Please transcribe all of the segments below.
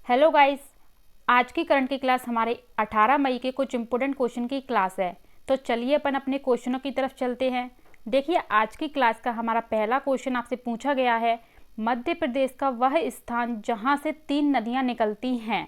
Hello guys, आज की current की क्लास हमारे 18 मई के कुछ इंपॉर्टेंट क्वेश्चन की क्लास है। तो चलिए अपन अपने क्वेश्चनों की तरफ चलते हैं। देखिए, आज की क्लास का हमारा पहला क्वेश्चन आपसे पूछा गया है, मध्य प्रदेश का वह स्थान जहां से 3 नदियां निकलती हैं।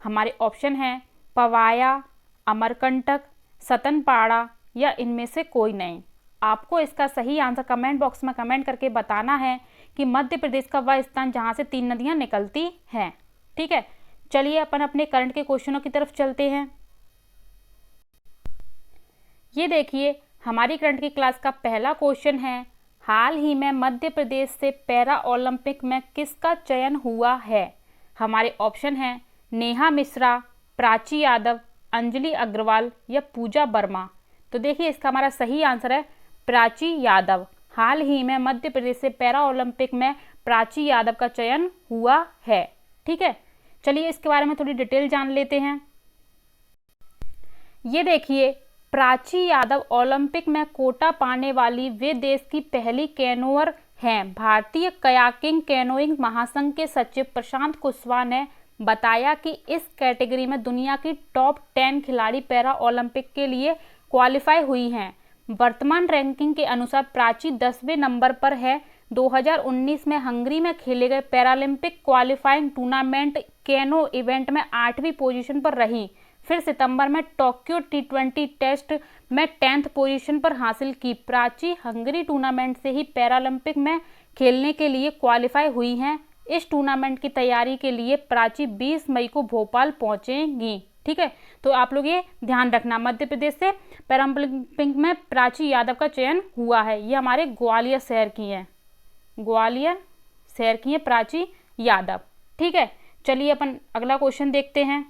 हमारे ऑप्शन हैं पवाया, अमरकंटक, सतनपाड़ा या इनमें से कोई नहीं। आपको इसका सही आंसर कमेंट बॉक्स में कमेंट करके बताना है कि मध्य प्रदेश का वह स्थान जहां से 3 नदियां निकलती हैं। ठीक है, चलिए अपन अपने करंट के क्वेश्चनों की तरफ चलते हैं। ये देखिए, हमारी करंट की क्लास का पहला क्वेश्चन है, हाल ही में मध्य प्रदेश से पैरा ओलंपिक में किसका चयन हुआ है। हमारे ऑप्शन हैं नेहा मिश्रा, प्राची यादव, अंजलि अग्रवाल या पूजा वर्मा। तो देखिए, इसका हमारा सही आंसर है प्राची यादव। हाल ही में मध्य प्रदेश से पैरा ओलंपिक में प्राची यादव का चयन हुआ है। ठीक है, चलिए इसके बारे में थोड़ी डिटेल जान लेते हैं। ये देखिए, प्राची यादव ओलंपिक में कोटा पाने वाली वे देश की पहली कैनोअर हैं। भारतीय कयाकिंग कैनोइंग महासंघ के सचिव प्रशांत कुशवाहा ने बताया कि इस कैटेगरी में दुनिया की टॉप 10 खिलाड़ी पैरा ओलंपिक के लिए क्वालिफाई हुई हैं। वर्तमान रैंकिंग के अनुसार प्राची 10वें नंबर पर है। 2019 में हंगरी में खेले गए Paralympic qualifying tournament canoe event में 8वीं पोजीशन पर रही। फिर सितंबर में टोक्यो T20 टेस्ट में 10th पोजीशन पर हासिल की। प्राची हंगरी टूर्नामेंट से ही पैरालंपिक में खेलने के लिए क्वालिफाई हुई हैं। इस टूर्नामेंट की तैयारी के लिए प्राची 20 मई को भोपाल पहुंचेंगी। ठीक है, तो आप लोग ये ध्यान रखना, मध्य प्रदेश से पैरालंपिक में प्राची यादव का चयन हुआ है। ये हमारे ग्वालियर शहर की हैं, ग्वालियर शहर की है प्राची यादव। ठीक है, चलिए अपन अगला क्वेश्चन देखते हैं।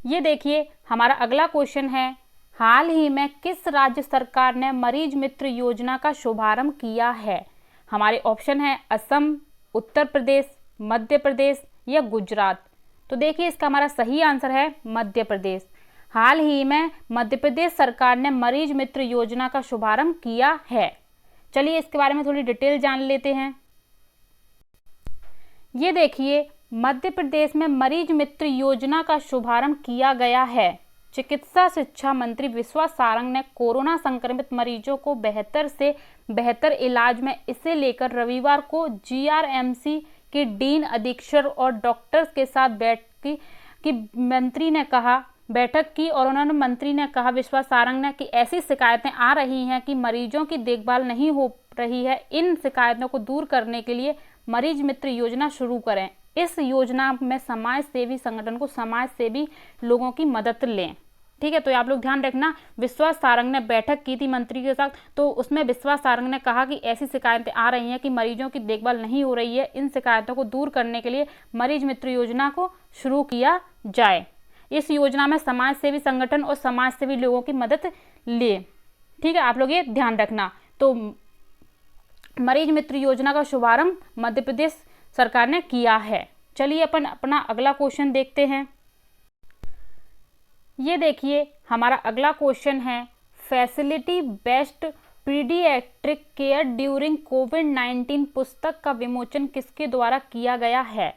ये देखिए, हमारा अगला क्वेश्चन है, हाल ही में किस राज्य सरकार ने मरीज मित्र योजना का शुभारंभ किया है। हमारे ऑप्शन है असम, उत्तर प्रदेश, मध्य प्रदेश या गुजरात। तो देखिए, इसका हमारा सही आंसर है मध्य प्रदेश। हाल ही में मध्य प्रदेश सरकार ने मरीज मित्र योजना का शुभारंभ किया है। चलिए इसके बारे में थोड़ी डिटेल जान लेते हैं। ये देखिए, मध्य प्रदेश में मरीज मित्र योजना का शुभारंभ किया गया है। चिकित्सा शिक्षा मंत्री विश्वास सारंग ने कोरोना संक्रमित मरीजों को बेहतर से बेहतर इलाज में इसे लेकर रविवार को GRMC के डीन, अधीक्षक और डॉक्टर्स के साथ बैठक की और उन्होंने मंत्री ने कहा, विश्वास सारंग ने, कि ऐसी शिकायतें आ रही हैं कि मरीजों की देखभाल नहीं हो रही है। इन शिकायतों को दूर करने के लिए मरीज मित्र योजना शुरू करें। इस योजना में समाज सेवी संगठन को समाज सेवी लोगों की मदद लें। ठीक है, तो आप लोग ध्यान रखना, विश्वास सारंग ने बैठक की थी मंत्री के साथ, तो उसमें विश्वास सारंग ने कहा कि ऐसी शिकायतें आ रही हैं कि मरीजों की देखभाल नहीं हो रही है। इन शिकायतों को दूर करने के लिए मरीज मित्र योजना को शुरू किया जाए। इस योजना में समाज सेवी संगठन और समाज सेवी लोगों की मदद ले। ठीक है, आप लोग ये ध्यान रखना। तो मरीज मित्र योजना का शुभारंभ मध्य प्रदेश सरकार ने किया है। चलिए अपन अपना अगला क्वेश्चन देखते हैं। ये देखिए, हमारा अगला क्वेश्चन है, facility based paediatric care during कोविड-19 पुस्तक का विमोचन किसके द्वारा किया गया है।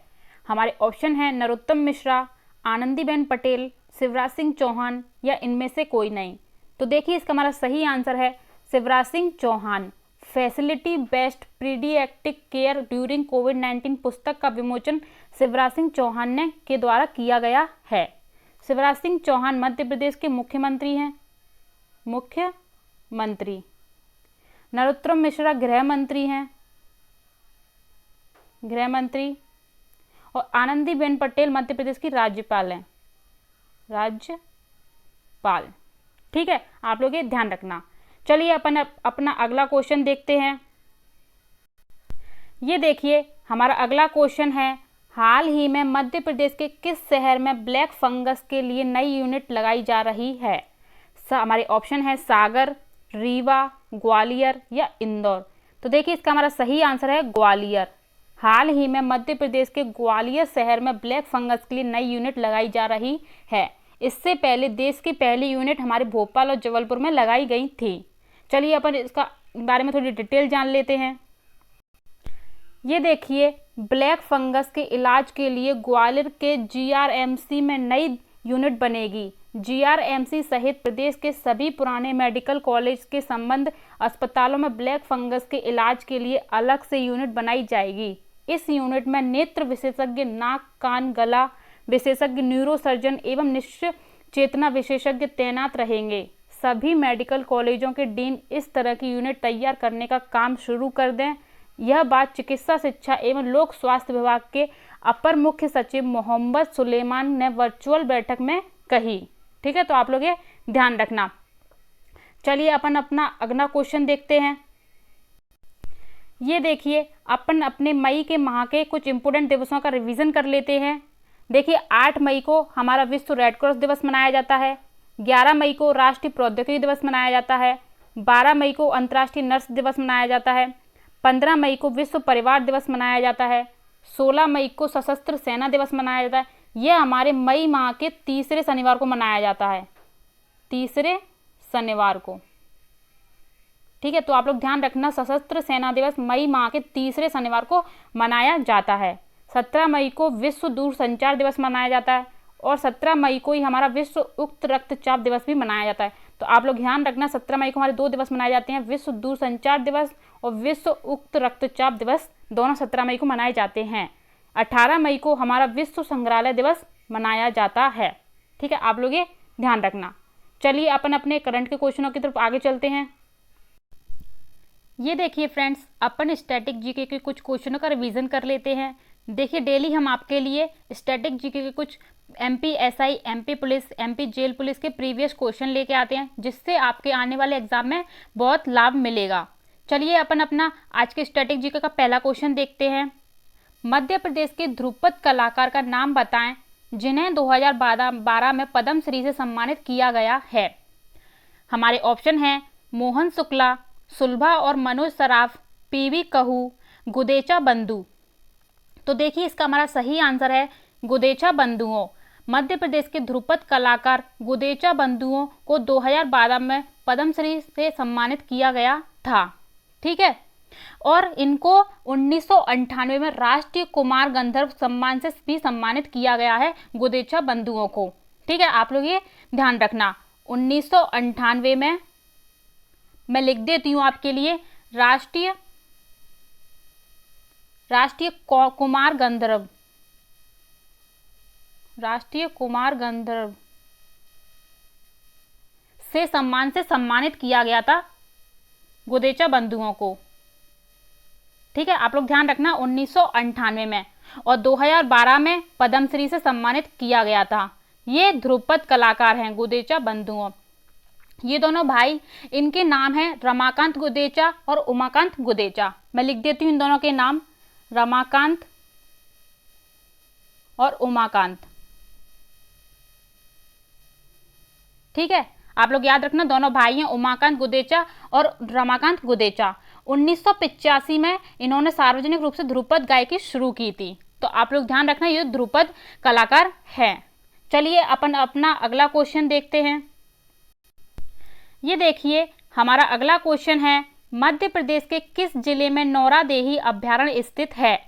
हमारे ऑप्शन है नरोत्तम मिश्रा, आनंदीबेन पटेल, शिवराज सिंह चौहान या इनमें से कोई नहीं। तो देखिए, इसका हमारा सही आंसर है Shivraj Singh Chouhan. Facility based paediatric care during कोविड-19 पुस्तक का विमोचन शिवराज सिंह चौहान ने के द्वारा किया गया है। शिवराज सिंह चौहान मध्य प्रदेश के मुख्यमंत्री हैं, मुख्यमंत्री। नरोत्तम मिश्रा गृह मंत्री हैं, गृह मंत्री। और आनंदीबेन पटेल मध्य प्रदेश की राज्यपाल हैं, राज्यपाल। ठीक है, आप लोग ये ध्यान रखना। चलिए अपन अपना अगला क्वेश्चन देखते हैं। ये देखिए, हमारा अगला क्वेश्चन है, हाल ही में मध्य प्रदेश के किस शहर में ब्लैक फंगस के लिए नई यूनिट लगाई जा रही है। हमारे ऑप्शन है सागर, रीवा, ग्वालियर या इंदौर। तो देखिए, इसका हमारा सही आंसर है ग्वालियर। हाल ही में मध्य प्रदेश के ग्वालियर शहर में ब्लैक फंगस के लिए नई यूनिट लगाई जा रही है। इससे पहले देश की पहली यूनिट हमारे भोपाल और जबलपुर में लगाई गई थी। चलिए अपन इसका बारे में थोड़ी डिटेल जान लेते हैं। ये देखिए, ब्लैक फंगस के इलाज के लिए ग्वालियर के जीआरएमसी में नई यूनिट बनेगी। जीआरएमसी सहित प्रदेश के सभी पुराने मेडिकल कॉलेज के संबद्ध अस्पतालों में ब्लैक फंगस के इलाज के लिए अलग से यूनिट बनाई जाएगी। इस यूनिट में नेत्र विशेषज्ञ, नाक कान गला विशेषज्ञ, न्यूरोसर्जन एवं निश्चित चेतना विशेषज्ञ तैनात रहेंगे। सभी मेडिकल कॉलेजों के डीन इस तरह की यूनिट तैयार करने का काम शुरू कर दें। यह बात चिकित्सा शिक्षा एवं लोक स्वास्थ्य विभाग के अपर मुख्य सचिव मोहम्मद सुलेमान ने वर्चुअल बैठक में कही। ठीक है, तो आप लोग ये ध्यान रखना। चलिए अपन अपना अगला क्वेश्चन देखते हैं। ये देखिए, अपन अपने मई के माह के कुछ इंपोर्टेंट दिवसों का रिवीजन कर लेते हैं। देखिए, 8 मई को हमारा विश्व रेड क्रॉस दिवस मनाया जाता है। 11 मई को राष्ट्रीय प्रौद्योगिकी दिवस मनाया जाता है। 12 मई को अंतर्राष्ट्रीय नर्स दिवस मनाया जाता है। 15 मई को विश्व परिवार दिवस मनाया जाता है। 16 मई को सशस्त्र सेना दिवस मनाया जाता है। यह हमारे मई माह के तीसरे शनिवार को मनाया जाता है, तीसरे शनिवार को। ठीक है, तो आप लोग ध्यान रखना, सशस्त्र सेना दिवस मई माह के तीसरे शनिवार को मनाया जाता है। 17 मई को विश्व दूरसंचार दिवस मनाया जाता है और 17 मई को ही हमारा विश्व उक्त रक्तचाप दिवस भी मनाया जाता है। तो आप लोग ध्यान रखना, 17 मई को हमारे 2 दिवस मनाए जाते हैं, विश्व दूरसंचार दिवस और विश्व उक्त रक्तचाप दिवस, दोनों 17 मई को मनाए जाते हैं। 18 मई को हमारा विश्व संग्रहालय दिवस मनाया जाता है। ठीक है, आप लोग ये ध्यान रखना। चलिए अपन अपने करंट के क्वेश्चनों की तरफ आगे चलते हैं। ये देखिए फ्रेंड्स, अपन स्टैटिक जीके के कुछ क्वेश्चनों का रिवीजन कर लेते हैं। देखिए, डेली हम आपके लिए स्टैटिक जीके के कुछ MP SI, MP police, MP jail police के प्रीवियस क्वेश्चन लेके आते हैं, जिससे आपके आने वाले एग्जाम में बहुत लाभ मिलेगा। चलिए अपन अपना आज के स्टैटिक जीके का पहला क्वेश्चन देखते हैं। मध्य प्रदेश के ध्रुपद कलाकार का नाम बताएं जिन्हें 2012 में पद्म श्री से सम्मानित किया गया है। हमारे ऑप्शन हैं मोहन शुक्ला, सुलभा और मनोज सराफ, पीवी कहू, गुदेचा बंधु। तो देखिए, इसका हमारा सही आंसर है गुदेचा बंधुओं। मध्य प्रदेश के ध्रुपद कलाकार गुदेचा बंधुओं को 2012 में पद्मश्री से सम्मानित किया गया था। ठीक है, और इनको 1998 में राष्ट्रीय कुमार गंधर्व सम्मान से भी सम्मानित किया गया है गुदेचा बंधुओं को। ठीक है, आप लोग ये ध्यान रखना। 1998 में मैं लिख देती हूँ आपके लिए, राष्ट्रीय कुमार गंधर्व, राष्ट्रीय कुमार गंधर्व से सम्मानित किया गया था गुदेचा बंधुओं को। ठीक है, आप लोग ध्यान रखना, 1998 में और 2012 में पद्मश्री से सम्मानित किया गया था। ये ध्रुपद कलाकार हैं गुदेचा बंधुओं। ये दोनों भाई, इनके नाम हैं रमाकांत गुदेचा और उमाकांत गुदेचा। मैं लिख देती हूँ इन दोनों के नाम, रमाकांत और उमाकांत। ठीक है, आप लोग याद रखना, दोनों भाई हैं उमाकांत गुदेचा और रमाकांत गुदेचा। 1985 में इन्होंने सार्वजनिक रूप से ध्रुपद गायकी शुरू की थी। तो आप लोग ध्यान रखना, ये ध्रुपद कलाकार हैं। चलिए अपन अपना अगला क्वेश्चन देखते हैं। ये देखिए, हमारा अगला क्वेश्चन है, मध्य प्रदेश के किस जिले में नौरादेही अभ्यारण्य स्थित है।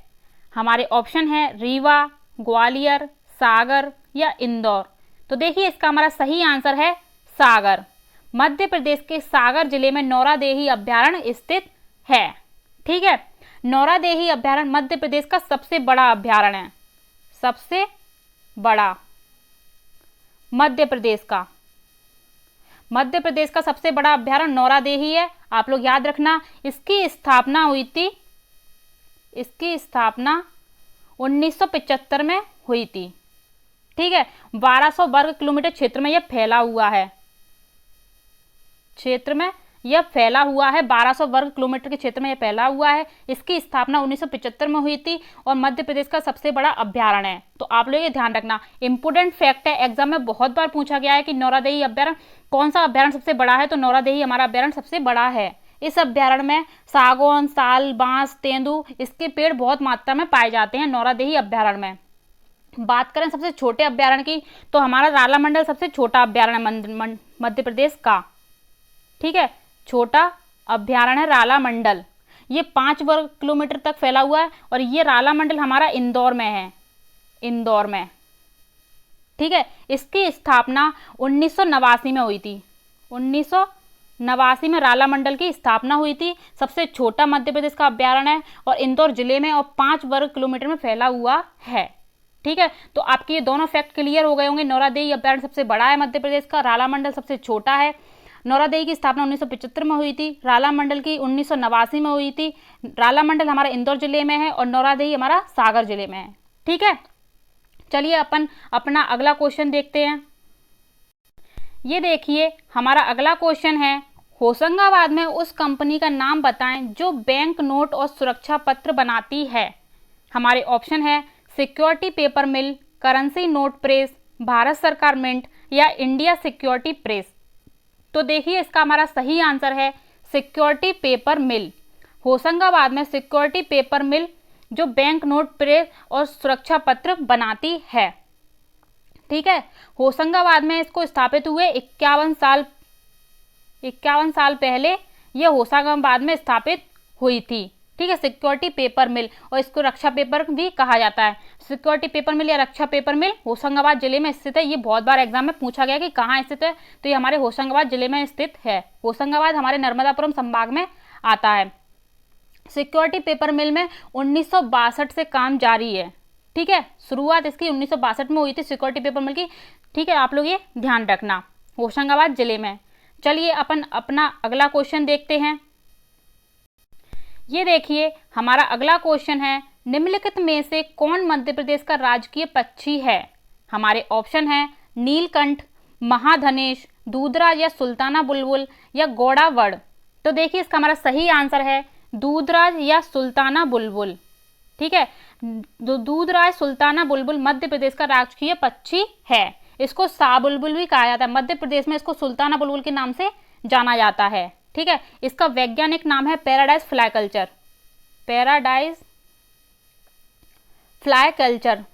हमारे ऑप्शन है रीवा, ग्वालियर, सागर या इंदौर। तो देखिए, इसका हमारा सही आंसर है सागर। मध्य प्रदेश के सागर जिले में नौरादेही अभ्यारण्य स्थित है। ठीक है, नौरादेही अभ्यारण्य मध्य प्रदेश का सबसे बड़ा अभ्यारण्य है, सबसे बड़ा मध्य प्रदेश का सबसे बड़ा अभ्यारण्य नौरादेही है। आप लोग याद रखना, इसकी स्थापना हुई थी, इसकी स्थापना 1975 में हुई थी। ठीक है, 1200 वर्ग किलोमीटर क्षेत्र में यह फैला हुआ है, क्षेत्र में यह फैला हुआ है, 1200 वर्ग किलोमीटर के क्षेत्र में यह फैला हुआ है। इसकी स्थापना 1975 में हुई थी और मध्य प्रदेश का सबसे बड़ा अभ्यारण्य है। तो आप लोग ये ध्यान रखना, इंपोर्टेंट फैक्ट है, एग्जाम में बहुत बार पूछा गया है कि नौरादेही अभ्यारण्य, कौन सा अभ्यारण्य सबसे बड़ा है, तो नौरादेही हमारा अभ्यारण्य सबसे बड़ा है। इस अभ्यारण्य में सागौन, साल, बांस, तेंदू, इसके पेड़ बहुत मात्रा में पाए जाते हैं नौरादेही अभ्यारण्य में। बात करें सबसे छोटे अभ्यारण्य की, तो हमारा राला मंडल सबसे छोटा अभ्यारण्य मध्य प्रदेश का। ठीक है, छोटा अभ्यारण्य है राला मंडल। ये 5 वर्ग किलोमीटर तक फैला हुआ है और ये राला मंडल हमारा इंदौर में है, इंदौर में। ठीक है, इसकी स्थापना 1989 में हुई थी। 1989 में राला मंडल की स्थापना हुई थी। सबसे छोटा मध्य प्रदेश का अभ्यारण्य है और इंदौर जिले में और 5 वर्ग किलोमीटर में फैला हुआ है। ठीक है, तो आपके ये दोनों फैक्ट क्लियर हो गए होंगे। नौरादेई अभ्यारण्य सबसे बड़ा है मध्य प्रदेश का, राला मंडल सबसे छोटा है। नौरादेई की स्थापना 1975 में हुई थी, राला मंडल की 1989 में हुई थी। राला मंडल हमारा इंदौर जिले में है और नौरादेई हमारा सागर जिले में है। ठीक है, चलिए अपन अपना अगला क्वेश्चन देखते हैं। ये देखिए हमारा अगला क्वेश्चन है, होशंगाबाद में उस कंपनी का नाम बताएं जो बैंक नोट और सुरक्षा पत्र बनाती है। हमारे ऑप्शन है सिक्योरिटी पेपर मिल, करेंसी नोट प्रेस, भारत सरकार मिंट या इंडिया सिक्योरिटी प्रेस। तो देखिए इसका हमारा सही आंसर है सिक्योरिटी पेपर मिल। होशंगाबाद में सिक्योरिटी पेपर मिल जो बैंक नोट प्रेस और सुरक्षा पत्र बनाती है। ठीक है, होशंगाबाद में इसको स्थापित हुए 51 साल पहले ये होशंगाबाद में स्थापित हुई थी। ठीक है, सिक्योरिटी पेपर मिल, और इसको रक्षा पेपर भी कहा जाता है। सिक्योरिटी पेपर मिल या रक्षा पेपर मिल होशंगाबाद जिले में स्थित है। ये बहुत बार एग्जाम में पूछा गया कि कहाँ स्थित है, तो ये हमारे होशंगाबाद जिले में स्थित है। होशंगाबाद हमारे नर्मदापुरम संभाग में आता है। सिक्योरिटी पेपर मिल में 1962 से काम जारी है। ठीक है, शुरुआत इसकी 1962 में हुई थी सिक्योरिटी पेपर मिल की। ठीक है, आप लोग ये ध्यान रखना, होशंगाबाद जिले में। चलिए अपन अपना अगला क्वेश्चन देखते हैं। ये देखिए हमारा अगला क्वेश्चन है, निम्नलिखित में से कौन मध्य प्रदेश का राजकीय पक्षी है। हमारे ऑप्शन है नीलकंठ, महाधनेश, दूधराज या सुल्ताना बुलबुल या गौड़ावड़। तो देखिए इसका हमारा सही आंसर है दूधराज या सुल्ताना बुलबुल। ठीक है, दूधराज सुल्ताना बुलबुल मध्य प्रदेश का राजकीय पक्षी है। इसको शाह बुलबुल भी कहा जाता है। मध्य प्रदेश में इसको सुल्ताना बुलबुल के नाम से जाना जाता है। ठीक है, इसका वैज्ञानिक नाम है paradise fly culture, paradise fly culture.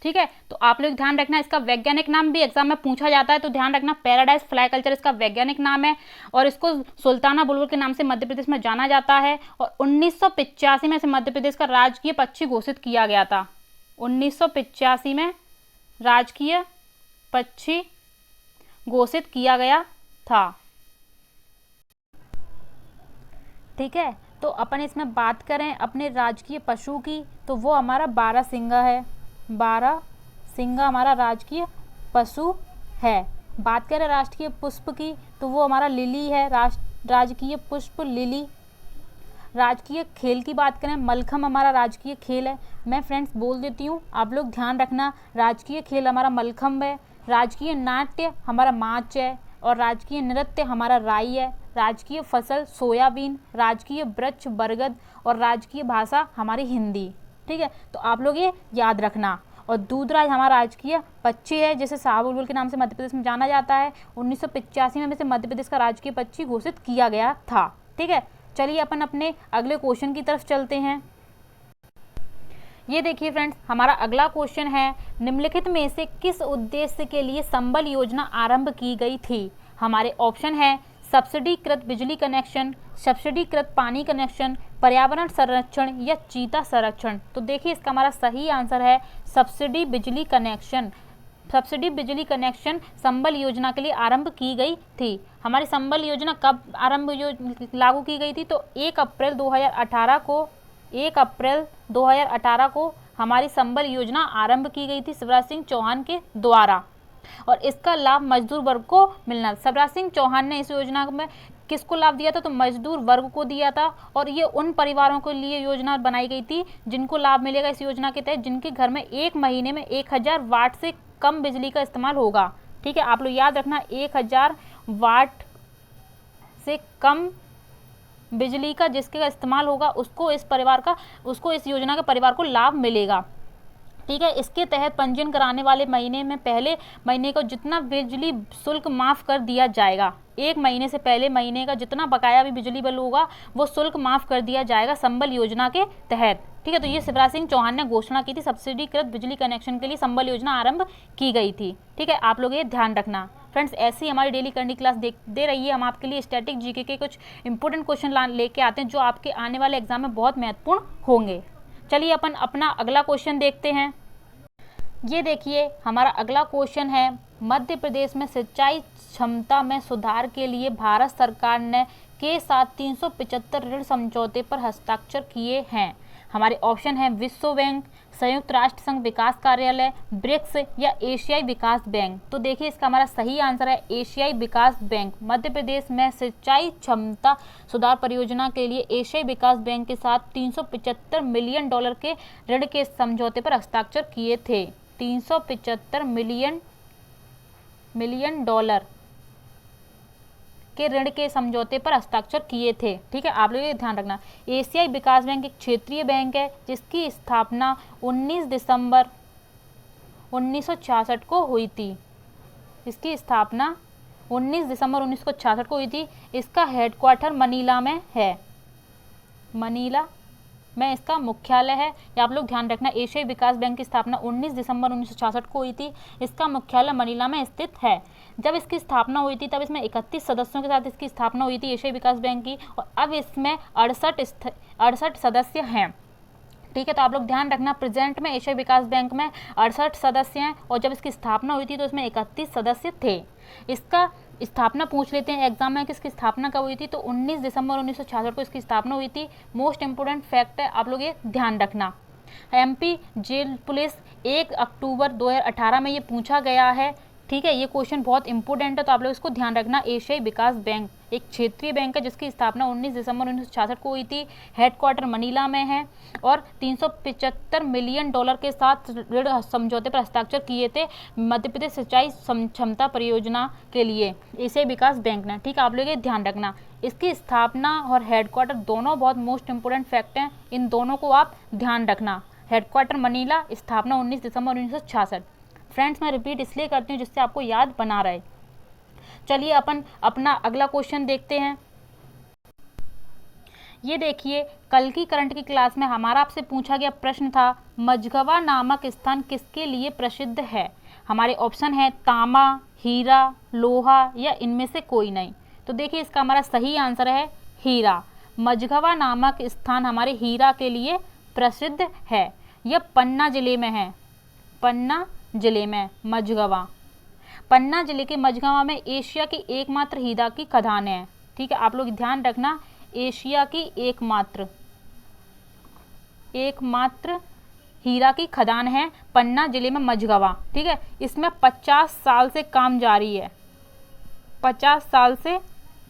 ठीक है, तो आप लोग ध्यान रखना, इसका वैज्ञानिक नाम भी एग्जाम में पूछा जाता है, तो ध्यान रखना पैराडाइज फ्लाई कल्चर इसका वैज्ञानिक नाम है और इसको सुल्ताना बुलबुल के नाम से मध्य प्रदेश में जाना जाता है। और 1985 में इसे मध्य प्रदेश का राजकीय पक्षी घोषित किया गया था। 1985 में राजकीय पक्षी घोषित किया गया था। ठीक है, तो अपन इसमें बात करें अपने राजकीय पशु की, तो वो हमारा बारहसिंगा है। बारहसिंगा हमारा राजकीय पशु है। बात करें राष्ट्रीय पुष्प की, तो वो हमारा लिली है, राजकीय पुष्प लिली। राजकीय खेल की बात करें, मलखम हमारा राजकीय खेल है। मैं फ्रेंड्स बोल देती हूँ, आप लोग ध्यान रखना, राजकीय खेल हमारा मलखम्ब है। राजकीय नाट्य हमारा माच है और राजकीय नृत्य हमारा राई है। राजकीय फसल सोयाबीन, राजकीय वृक्ष बरगद और राजकीय भाषा हमारी हिंदी। ठीक है, तो आप लोग ये याद रखना। और दूधराज हमारा राजकीय पक्षी है, जिसे शाह बुलबुल के नाम से मध्य प्रदेश में जाना जाता है। 1985 में इसे मध्य प्रदेश का राजकीय पक्षी घोषित किया गया था। ठीक है, चलिए अपन अपने अगले क्वेश्चन की तरफ चलते हैं। ये देखिए फ्रेंड्स, हमारा अगला क्वेश्चन है, निम्नलिखित में से किस उद्देश्य के लिए संबल योजना आरंभ की गई थी। हमारे ऑप्शन है सब्सिडीकृत बिजली कनेक्शन, सब्सिडीकृत पानी कनेक्शन, पर्यावरण संरक्षण या चीता संरक्षण। तो देखिए इसका हमारा सही आंसर है सब्सिडी बिजली कनेक्शन। सब्सिडी बिजली कनेक्शन संबल योजना के लिए आरंभ की गई थी। हमारी संबल योजना कब लागू की गई थी, तो 1 अप्रैल 2018 को हमारी संबल योजना आरंभ की गई थी शिवराज सिंह चौहान के द्वारा, और इसका लाभ मजदूर वर्ग को मिलना। शिवराज सिंह चौहान ने इस योजना में किसको लाभ दिया था, तो मजदूर वर्ग को दिया था। और ये उन परिवारों के लिए योजना बनाई गई थी जिनको लाभ मिलेगा इस योजना के तहत, जिनके घर में एक महीने में 1000 वाट से कम बिजली का इस्तेमाल होगा। ठीक है, आप लोग याद रखना, 1000 वाट से कम बिजली का जिसके इस्तेमाल होगा उसको इस योजना के परिवार को लाभ मिलेगा। ठीक है, इसके तहत पंजीयन कराने वाले महीने में पहले महीने को जितना बिजली शुल्क माफ़ कर दिया जाएगा, 1 महीने से पहले महीने का जितना बकाया भी बिजली बिल होगा वो शुल्क माफ़ कर दिया जाएगा संबल योजना के तहत। ठीक है, तो ये शिवराज सिंह चौहान ने घोषणा की थी, सब्सिडीकृत बिजली कनेक्शन के लिए संबल योजना आरंभ की गई थी। ठीक है, आप लोग ये ध्यान रखना। फ्रेंड्स, ऐसी हमारी डेली करंट क्लास दे रही है, हम आपके लिए स्टैटिक जीके के कुछ इंपॉर्टेंट क्वेश्चन लेके आते हैं जो आपके आने वाले एग्जाम में बहुत महत्वपूर्ण होंगे। चलिए अपन अपना अगला क्वेश्चन देखते हैं। ये देखिए हमारा अगला क्वेश्चन है, मध्य प्रदेश में सिंचाई क्षमता में सुधार के लिए भारत सरकार ने के साथ 375 ऋण समझौते पर हस्ताक्षर किए हैं। हमारे ऑप्शन है विश्व बैंक, संयुक्त राष्ट्र संघ विकास कार्यालय, ब्रिक्स या एशियाई विकास बैंक। तो देखिए इसका हमारा सही आंसर है एशियाई विकास बैंक। मध्य प्रदेश में सिंचाई क्षमता सुधार परियोजना के लिए एशियाई विकास बैंक के साथ 375 मिलियन डॉलर के ऋण के समझौते पर हस्ताक्षर किए थे। 375 मिलियन डॉलर के ऋण के समझौते पर हस्ताक्षर किए थे। ठीक है, आप लोग ये ध्यान रखना। एशियाई विकास बैंक एक क्षेत्रीय बैंक है जिसकी स्थापना 19 दिसंबर 1966 को हुई थी। इसकी स्थापना 19 दिसंबर 1966 को हुई थी। इसका हेडक्वार्टर मनीला में है, मनीला में इसका मुख्यालय है। या आप लोग ध्यान रखना, एशियाई विकास बैंक की स्थापना 19 दिसंबर 1966 को हुई थी। इसका मुख्यालय मनीला में स्थित है। जब इसकी स्थापना हुई थी तब इसमें 31 सदस्यों के साथ इसकी स्थापना हुई थी एशियाई विकास बैंक की, और अब इसमें 68 सदस्य हैं। ठीक है, तो आप लोग ध्यान रखना, प्रेजेंट में एशियाई विकास बैंक में 68 सदस्य हैं और जब इसकी स्थापना हुई थी तो इसमें 31 सदस्य थे। इसका स्थापना पूछ लेते हैं एग्जाम में कि इसकी स्थापना कब हुई थी, तो 19 दिसंबर 1966 को इसकी स्थापना हुई थी। मोस्ट इंपोर्टेंट फैक्ट है, आप लोग ये ध्यान रखना। एमपी जेल पुलिस 1 अक्टूबर 2018 में ये पूछा गया है। ठीक है, ये क्वेश्चन बहुत इंपॉर्टेंट है, तो आप लोग इसको ध्यान रखना। एशियाई विकास बैंक एक क्षेत्रीय बैंक है जिसकी स्थापना 19 दिसंबर 1966 को हुई थी। हेडक्वार्टर मनीला में है और 375 मिलियन डॉलर के साथ ऋण समझौते पर हस्ताक्षर किए थे मध्य प्रदेश सिंचाई क्षमता परियोजना के लिए एशियाई विकास बैंक ने। ठीक है, आप लोग ये ध्यान रखना। इसकी स्थापना और हेडक्वार्टर दोनों बहुत मोस्ट इंपोर्टेंट फैक्ट हैं, इन दोनों को आप ध्यान रखना। हेडक्वार्टर मनीला, स्थापना 19 दिसंबर 1966। फ्रेंड्स, मैं रिपीट इसलिए करती हूँ जिससे आपको याद बना रहे। चलिए अपन अपना अगला क्वेश्चन देखते हैं। ये देखिए, कल की करंट की क्लास में हमारा आपसे पूछा गया प्रश्न था, मझगवा नामक स्थान किसके लिए प्रसिद्ध है। हमारे ऑप्शन है तांबा, हीरा, लोहा या इनमें से कोई नहीं। तो देखिए इसका हमारा सही आंसर है हीरा। मझगवा नामक स्थान हमारे हीरा के लिए प्रसिद्ध है। यह पन्ना जिले में है, पन्ना जिले में मझगवा। पन्ना जिले के मझगवा में एशिया की एकमात्र हीरा की खदान है। ठीक है, आप लोग ध्यान रखना, एशिया की एकमात्र हीरा की खदान है पन्ना जिले में मझगवा। ठीक है, इसमें 50 साल से काम जारी है, 50 साल से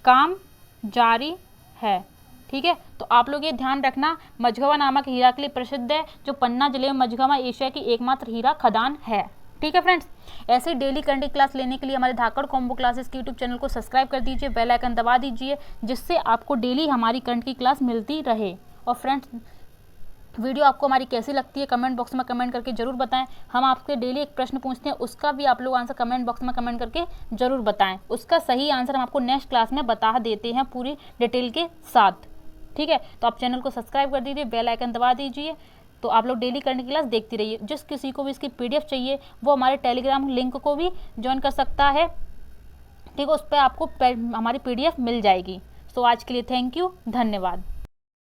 काम जारी है। ठीक है, तो आप लोग ये ध्यान रखना, मझगवा नामक हीरा के लिए प्रसिद्ध है, जो पन्ना जिले में मझगवा एशिया की एकमात्र हीरा खदान है। ठीक है फ्रेंड्स, ऐसे डेली करंट क्लास लेने के लिए हमारे धाकड़ कॉम्बो क्लासेस के यूट्यूब चैनल को सब्सक्राइब कर दीजिए, बेल आइकन दबा दीजिए, जिससे आपको डेली हमारी करंट की क्लास मिलती रहे। और फ्रेंड्स, वीडियो आपको हमारी कैसी लगती है कमेंट बॉक्स में कमेंट करके जरूर बताएं। हम आपसे डेली एक प्रश्न पूछते हैं, उसका भी आप लोग आंसर कमेंट बॉक्स में कमेंट करके जरूर बताएं। उसका सही आंसर हम आपको नेक्स्ट क्लास में बता देते हैं पूरी डिटेल के साथ। ठीक है, तो आप चैनल को सब्सक्राइब कर दीजिए, बेल आइकन दबा दीजिए, तो आप लोग डेली करंट की क्लास देखती रहिए। जिस किसी को भी इसकी PDF चाहिए वो हमारे टेलीग्राम लिंक को भी ज्वाइन कर सकता है। ठीक है, उस पर आपको हमारी PDF मिल जाएगी। सो आज के लिए थैंक यू, धन्यवाद।